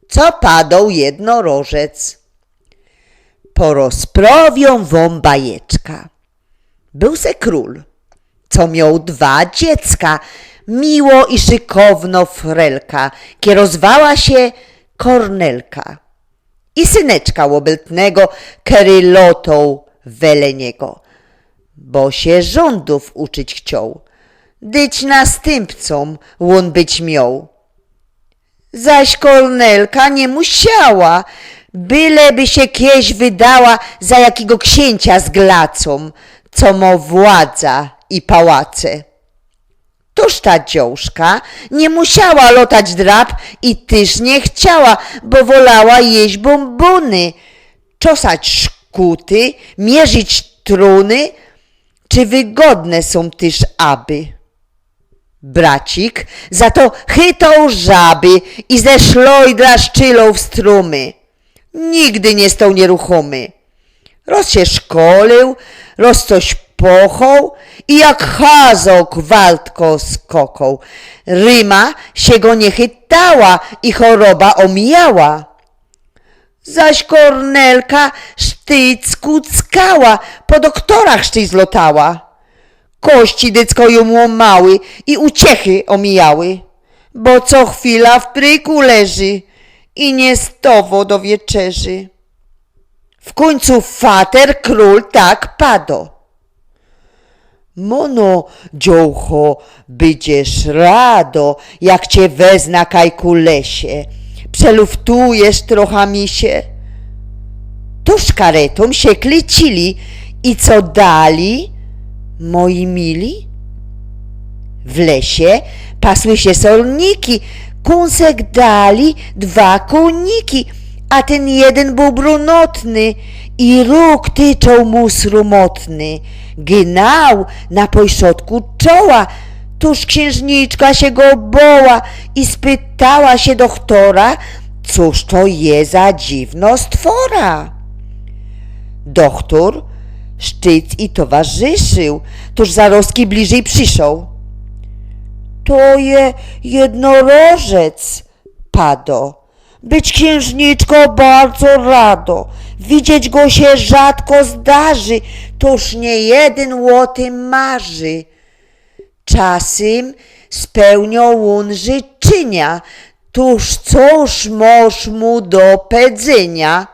co padał jednorożec. Porozprawią wam bajeczka. Był se król, co miał 2 dziecka, miło i szykowno frelka, kierowała się Kornelka i syneczka łobeltnego, kerylotą weleniego, bo się rządów uczyć chciał, dyć następcą on być miał. Zaś Kornelka nie musiała, byleby się kieś wydała za jakiego księcia z glacą, co ma władza i pałace. Toż ta dziążka nie musiała lotać drab i tyż nie chciała, bo wolała jeść bombony, czosać szkuty, mierzyć truny, czy wygodne są tyż aby. Bracik za to chytał żaby i ze szlojdra szczylał w strumy. Nigdy nie stał nieruchomy. Roz się szkolił, roz coś pochoł i jak hazok waltko skokał. Ryma się go nie chytała i choroba omijała. Zaś Kornelka sztyc kuckała, po doktorach sztyc zlotała. Kości dycko ją łomały i uciechy omijały, bo co chwila w pryku leży i nie stowo do wieczerzy. W końcu fater król tak pado. Mono, dziołcho, będziesz rado, jak cię wezna kajku lesie, przeluftujesz trocha misie. Toż karetą się klecili i co dali, moi mili? W lesie pasły się solniki, kąsek dali 2 koniki, a ten jeden był brunotny i róg tyczał mu srumotny. Gnał na pojszotku czoła, tuż księżniczka się go boła i spytała się doktora, cóż to je za dziwno stwora. Doktor sztyc i towarzyszył, tuż zaroski bliżej przyszł. To je jednorożec, pado. Być księżniczko bardzo rado, widzieć go się rzadko zdarzy, toż nie jeden o tym marzy. Czasem spełnią on życzenia, tuż cóż moż mu do pedzenia.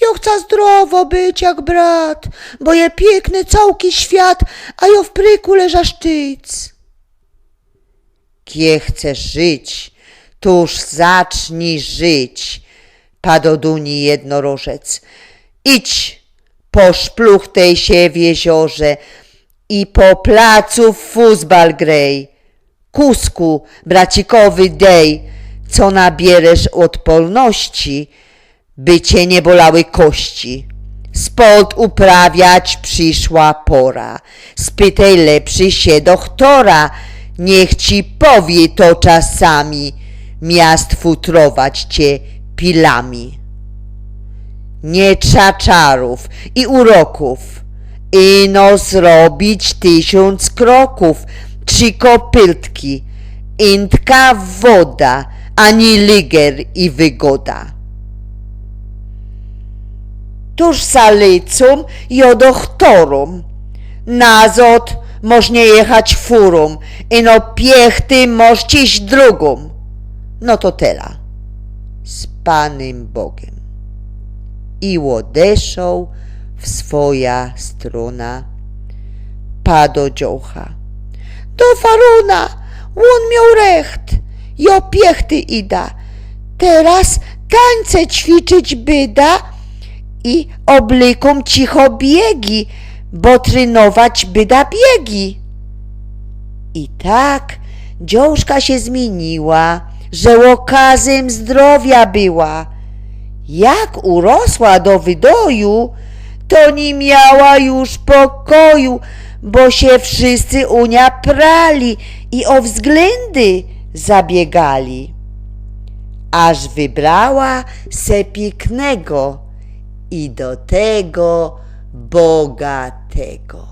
Ja chcę zdrowo być jak brat, bo je piękny całki świat, a ja w pryku leża sztyc. Kie chcesz żyć, tuż zacznij żyć, padł duni jednorożec. Idź, poszpluchtej się w jeziorze i po placu fuzbal grej. Kusku, bracikowy dej, co nabierzesz odporności, by cię nie bolały kości. Sport uprawiać przyszła pora. Spytaj lepszy się doktora, niech ci powie to czasami, miast futrować cię pilami. Nie trza czarów i uroków, ino zrobić 1000 kroków, 3 kopytki, intka woda, ani liger i wygoda. Tuż za lecą i o doktorom, nazot można jechać furą, ino piechty możesz iść drugą. No to tela, z Panem Bogiem. I odeszł w swoja strona. Padł dziołcha. Do Faruna, on miał recht, jo piechty ida. Teraz tańce ćwiczyć byda i oblikom cicho biegi, bo trenować byda biegi. I tak dziążka się zmieniła, że okazem zdrowia była. Jak urosła do wydoju, to nie miała już pokoju, bo się wszyscy u nia prali i o względy zabiegali. Aż wybrała se pięknego i do tego bogatego.